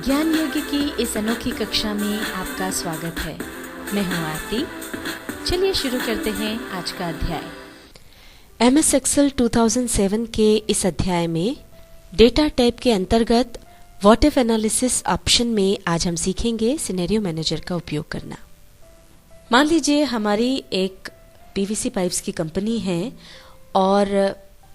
ज्ञान योगी की इस अनोखी कक्षा में आपका स्वागत है। मैं हूँ आरती। चलिए शुरू करते हैं आज का अध्याय। MS Excel 2007 के इस अध्याय में डेटा टाइप के अंतर्गत व्हाट इफ एनालिसिस ऑप्शन में आज हम सीखेंगे सिनेरियो मैनेजर का उपयोग करना। मान लीजिए हमारी एक PVC पाइप्स की कंपनी है और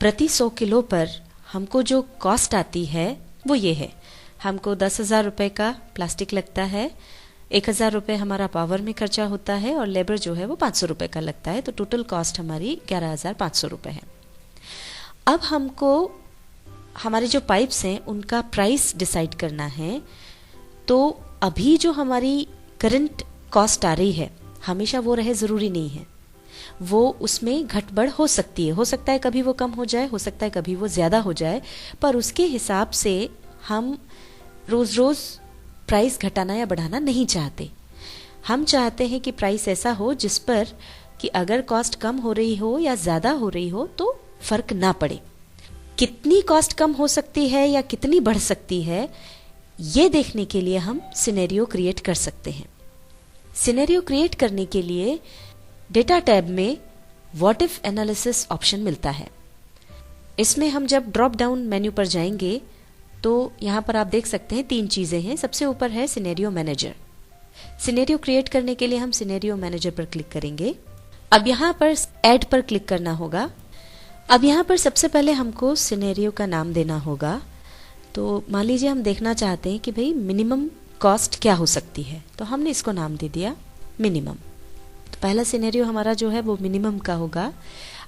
प्रति 100 किलो पर हमको जो कॉस्ट आती है वो ये है। हमको 10,000 रुपये का प्लास्टिक लगता है, 1,000 रुपये हमारा पावर में खर्चा होता है और लेबर जो है वो 500 रुपये का लगता है। तो टोटल कॉस्ट हमारी 11,500 रुपये है। अब हमको हमारे जो पाइप्स हैं उनका प्राइस डिसाइड करना है। तो अभी जो हमारी करंट कॉस्ट आ रही है हमेशा वो रहे ज़रूरी नहीं है, वो उसमें घटबढ़ हो सकती है। हो सकता है कभी वो कम हो जाए, हो सकता है कभी वो ज़्यादा हो जाए, पर उसके हिसाब से हम रोज़ रोज़ प्राइस घटाना या बढ़ाना नहीं चाहते। हम चाहते हैं कि प्राइस ऐसा हो जिस पर कि अगर कॉस्ट कम हो रही हो या ज़्यादा हो रही हो तो फ़र्क ना पड़े। कितनी कॉस्ट कम हो सकती है या कितनी बढ़ सकती है ये देखने के लिए हम सिनेरियो क्रिएट कर सकते हैं। सिनेरियो क्रिएट करने के लिए डेटा टैब में व्हाट इफ एनालिसिस ऑप्शन मिलता है। इसमें हम जब ड्रॉप डाउन मेन्यू पर जाएंगे तो यहाँ पर आप देख सकते हैं 3 चीज़ें हैं। सबसे ऊपर है सिनेरियो मैनेजर। सिनेरियो क्रिएट करने के लिए हम सिनेरियो मैनेजर पर क्लिक करेंगे। अब यहाँ पर ऐड पर क्लिक करना होगा। अब यहाँ पर सबसे पहले हमको सिनेरियो का नाम देना होगा। तो मान लीजिए हम देखना चाहते हैं कि भाई मिनिमम कॉस्ट क्या हो सकती है, तो हमने इसको नाम दे दिया मिनिमम। तो पहला सिनेरियो हमारा जो है वो मिनिमम का होगा।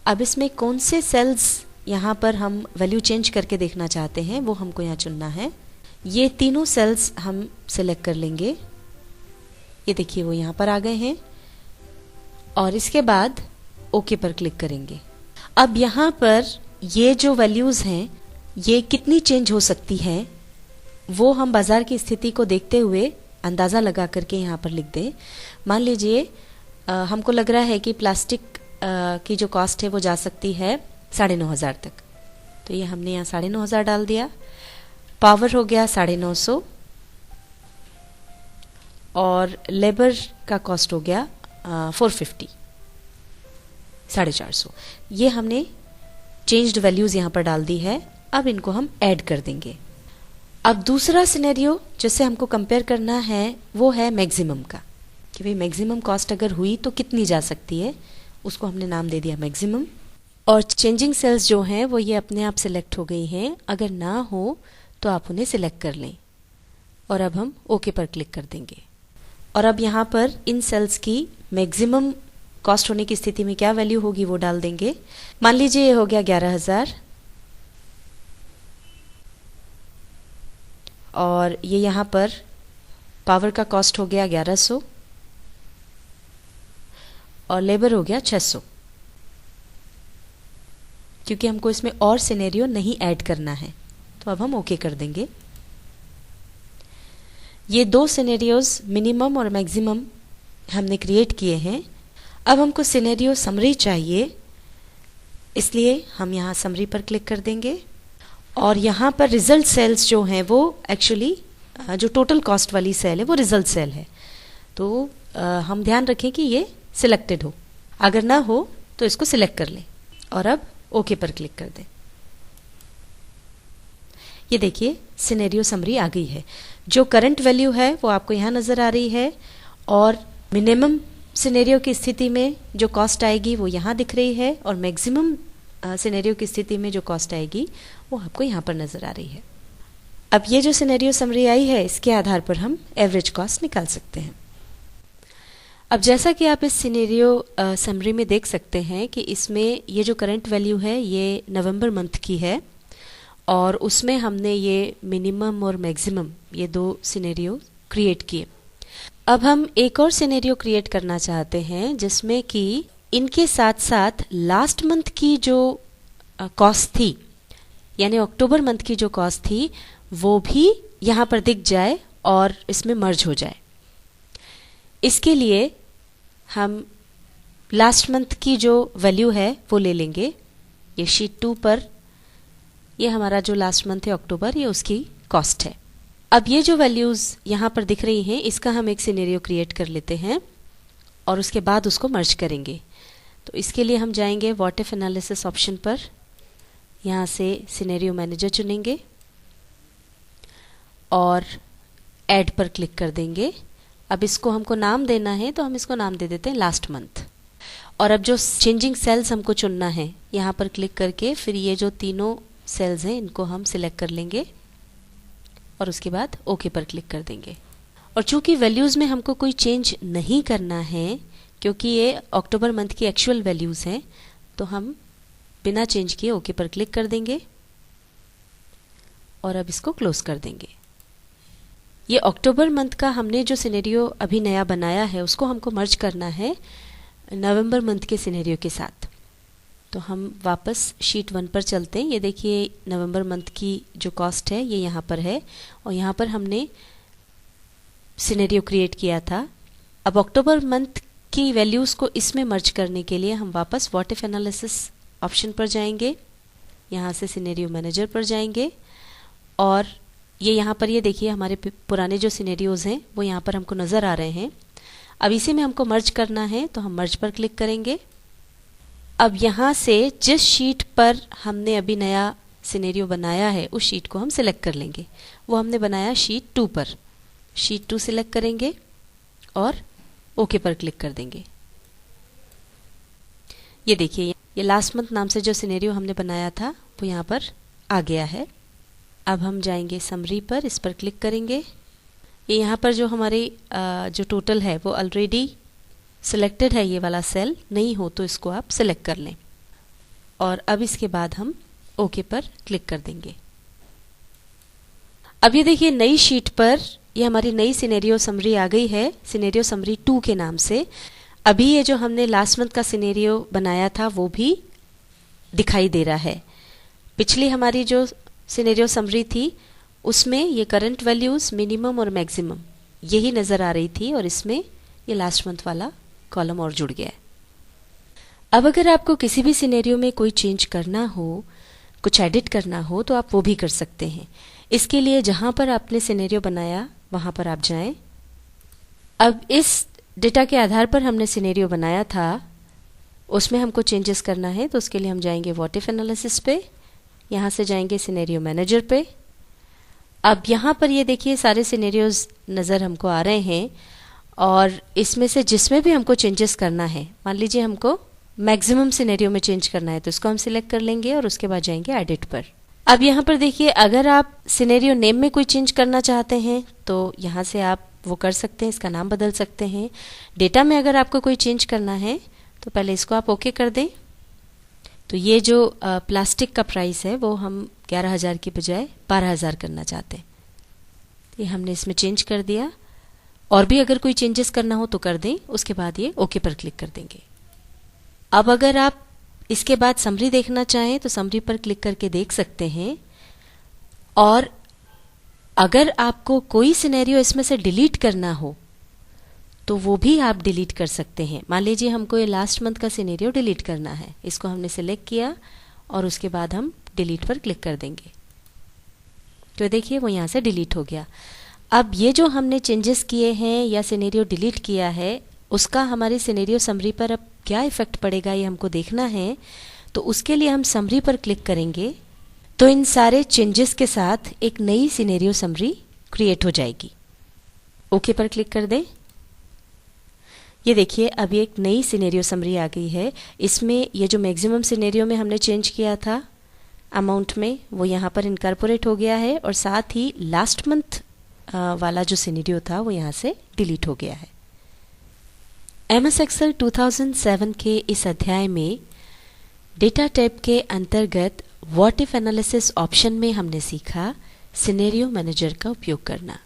अब इसमें कौन से सेल्स यहाँ पर हम वैल्यू चेंज करके देखना चाहते हैं वो हमको यहाँ चुनना है। ये तीनों सेल्स हम सिलेक्ट कर लेंगे। ये देखिए वो यहाँ पर आ गए हैं और इसके बाद ओके पर क्लिक करेंगे। अब यहाँ पर ये जो वैल्यूज़ हैं ये कितनी चेंज हो सकती है वो हम बाज़ार की स्थिति को देखते हुए अंदाज़ा लगा करके यहाँ पर लिख दें। मान लीजिए हमको लग रहा है कि प्लास्टिक की जो कॉस्ट है वो जा सकती है 9,500 तक। तो ये हमने यहाँ 9,500 डाल दिया। पावर हो गया 950 और लेबर का कॉस्ट हो गया 450, 450। ये हमने चेंज्ड वैल्यूज़ यहाँ पर डाल दी है। अब इनको हम ऐड कर देंगे। अब दूसरा सिनेरियो जिससे हमको कंपेयर करना है वो है मैक्सिमम का, कि भाई मैक्सिमम कॉस्ट अगर हुई तो कितनी जा सकती है। उसको हमने नाम दे दिया मैक्सिमम। और चेंजिंग सेल्स जो हैं वो ये अपने आप सिलेक्ट हो गई हैं। अगर ना हो तो आप उन्हें सिलेक्ट कर लें और अब हम ओके पर क्लिक कर देंगे। और अब यहाँ पर इन सेल्स की मैक्सिमम कॉस्ट होने की स्थिति में क्या वैल्यू होगी वो डाल देंगे। मान लीजिए ये हो गया 11,000 और ये यहाँ पर पावर का कॉस्ट हो गया 1100 और लेबर हो गया 600, क्योंकि हमको इसमें और सिनेरियो नहीं ऐड करना है। तो अब हम ओके कर देंगे। ये 2 सिनेरियोज मिनिमम और मैक्सिमम हमने क्रिएट किए हैं। अब हमको सिनेरियो समरी चाहिए, इसलिए हम यहाँ समरी पर क्लिक कर देंगे और यहाँ पर रिजल्ट सेल्स जो हैं वो एक्चुअली जो टोटल कॉस्ट वाली सेल है वो रिजल्ट सेल है। तो हम ध्यान रखें कि ये सिलेक्टेड हो, अगर ना हो तो इसको सिलेक्ट कर लें और अब ओके पर क्लिक कर दें। ये देखिए सिनेरियो समरी आ गई है। जो करंट वैल्यू है वो आपको यहाँ नज़र आ रही है और मिनिमम सिनेरियो की स्थिति में जो कॉस्ट आएगी वो यहाँ दिख रही है और मैक्सिमम सिनेरियो की स्थिति में जो कॉस्ट आएगी वो आपको यहाँ पर नज़र आ रही है। अब ये जो सिनेरियो समरी आई है इसके आधार पर हम एवरेज कॉस्ट निकाल सकते हैं। अब जैसा कि आप इस सिनेरियो समरी में देख सकते हैं कि इसमें ये जो करंट वैल्यू है ये नवंबर मंथ की है और उसमें हमने ये मिनिमम और मैक्सिमम ये 2 सिनेरियो क्रिएट किए। अब हम एक और सिनेरियो क्रिएट करना चाहते हैं जिसमें कि इनके साथ साथ लास्ट मंथ की जो कॉस्ट थी यानी अक्टूबर मंथ की जो कॉस्ट थी वो भी यहाँ पर दिख जाए और इसमें मर्ज हो जाए। इसके लिए हम लास्ट मंथ की जो वैल्यू है वो ले लेंगे। ये शीट 2 पर ये हमारा जो लास्ट मंथ है अक्टूबर, ये उसकी कॉस्ट है। अब ये जो वैल्यूज़ यहाँ पर दिख रही हैं, इसका हम एक सिनेरियो क्रिएट कर लेते हैं और उसके बाद उसको मर्ज करेंगे। तो इसके लिए हम जाएंगे व्हाट इफ एनालिसिस ऑप्शन पर, यहाँ से सिनेरियो मैनेजर चुनेंगे और ऐड पर क्लिक कर देंगे। अब इसको हमको नाम देना है, तो हम इसको नाम दे देते हैं लास्ट मंथ। और अब जो चेंजिंग सेल्स हमको चुनना है, यहाँ पर क्लिक करके फिर ये जो तीनों सेल्स हैं इनको हम सिलेक्ट कर लेंगे और उसके बाद ओके पर क्लिक कर देंगे। और चूंकि वैल्यूज़ में हमको कोई चेंज नहीं करना है, क्योंकि ये अक्टूबर मंथ की एक्चुअल वैल्यूज़ हैं, तो हम बिना चेंज किए ओके पर क्लिक कर देंगे और अब इसको क्लोज कर देंगे। ये अक्टूबर मंथ का हमने जो सिनेरियो अभी नया बनाया है उसको हमको मर्ज करना है नवंबर मंथ के सिनेरियो के साथ। तो हम वापस शीट 1 पर चलते हैं। ये देखिए नवंबर मंथ की जो कॉस्ट है ये यहाँ पर है और यहाँ पर हमने सिनेरियो क्रिएट किया था। अब अक्टूबर मंथ की वैल्यूज़ को इसमें मर्ज करने के लिए हम वापस व्हाट इफ एनालिसिस ऑप्शन पर जाएंगे, यहाँ से सिनेरियो मैनेजर पर जाएंगे और ये यहाँ पर ये देखिए हमारे पुराने जो सिनेरियोज हैं वो यहाँ पर हमको नज़र आ रहे हैं। अब इसी में हमको मर्ज करना है, तो हम मर्ज पर क्लिक करेंगे। अब यहाँ से जिस शीट पर हमने अभी नया सिनेरियो बनाया है उस शीट को हम सिलेक्ट कर लेंगे। वो हमने बनाया शीट 2 पर। शीट 2 सिलेक्ट करेंगे और ओके पर क्लिक कर देंगे। ये देखिए ये लास्ट मंथ नाम से जो सिनेरियो हमने बनाया था वो यहाँ पर आ गया है। अब हम जाएंगे समरी पर, इस पर क्लिक करेंगे। ये यहाँ पर जो हमारी जो टोटल है वो ऑलरेडी सिलेक्टेड है, ये वाला सेल नहीं हो तो इसको आप सिलेक्ट कर लें और अब इसके बाद हम ओके पर क्लिक कर देंगे। अब ये देखिए नई शीट पर ये हमारी नई सिनेरियो समरी आ गई है, सिनेरियो समरी 2 के नाम से। अभी ये जो हमने लास्ट मंथ का सिनेरियो बनाया था वो भी दिखाई दे रहा है। पिछली हमारी जो सिनेरियो समरी थी उसमें ये करंट वैल्यूज़, मिनिमम और मैक्सिमम यही नज़र आ रही थी और इसमें ये लास्ट मंथ वाला कॉलम और जुड़ गया है। अब अगर आपको किसी भी सिनेरियो में कोई चेंज करना हो, कुछ एडिट करना हो, तो आप वो भी कर सकते हैं। इसके लिए जहाँ पर आपने सिनेरियो बनाया वहाँ पर आप जाएं। अब इस डेटा के आधार पर हमने सिनेरियो बनाया था, उसमें हमको चेंजेस करना है, तो उसके लिए हम जाएंगे व्हाट इफ एनालिसिस पे, यहाँ से जाएंगे सिनेरियो मैनेजर पे। अब यहाँ पर ये देखिए सारे सिनेरियोज नज़र हमको आ रहे हैं और इसमें से जिसमें भी हमको चेंजेस करना है, मान लीजिए हमको मैक्सिमम सिनेरियो में चेंज करना है, तो इसको हम सिलेक्ट कर लेंगे और उसके बाद जाएंगे एडिट पर। अब यहाँ पर देखिए अगर आप सिनेरियो नेम में कोई चेंज करना चाहते हैं तो यहाँ से आप वो कर सकते हैं, इसका नाम बदल सकते हैं। डेटा में अगर आपको कोई चेंज करना है तो पहले इसको आप ओके कर दें। तो ये जो प्लास्टिक का प्राइस है वो हम 11,000 की बजाय 12,000 करना चाहते हैं। ये हमने इसमें चेंज कर दिया और भी अगर कोई चेंजेस करना हो तो कर दें, उसके बाद ये ओके पर क्लिक कर देंगे। अब अगर आप इसके बाद समरी देखना चाहें तो समरी पर क्लिक करके देख सकते हैं और अगर आपको कोई सिनेरियो इसमें से डिलीट करना हो तो वो भी आप डिलीट कर सकते हैं। मान लीजिए हमको ये लास्ट मंथ का सिनेरियो डिलीट करना है, इसको हमने सिलेक्ट किया और उसके बाद हम डिलीट पर क्लिक कर देंगे। तो देखिए वो यहाँ से डिलीट हो गया। अब ये जो हमने चेंजेस किए हैं या सिनेरियो डिलीट किया है उसका हमारी सिनेरियो समरी पर अब क्या इफेक्ट पड़ेगा ये हमको देखना है। तो उसके लिए हम समरी पर क्लिक करेंगे तो इन सारे चेंजेस के साथ एक नई सिनेरियो समरी क्रिएट हो जाएगी। ओके पर क्लिक कर दें। ये देखिए अभी एक नई सिनेरियो समरी आ गई है। इसमें ये जो मैक्सिमम सिनेरियो में हमने चेंज किया था अमाउंट में वो यहाँ पर इनकॉर्पोरेट हो गया है और साथ ही लास्ट मंथ वाला जो सिनेरियो था वो यहाँ से डिलीट हो गया है। MS Excel 2007 के इस अध्याय में डेटा टाइप के अंतर्गत व्हाट इफ एनालिसिस ऑप्शन में हमने सीखा सिनेरियो मैनेजर का उपयोग करना।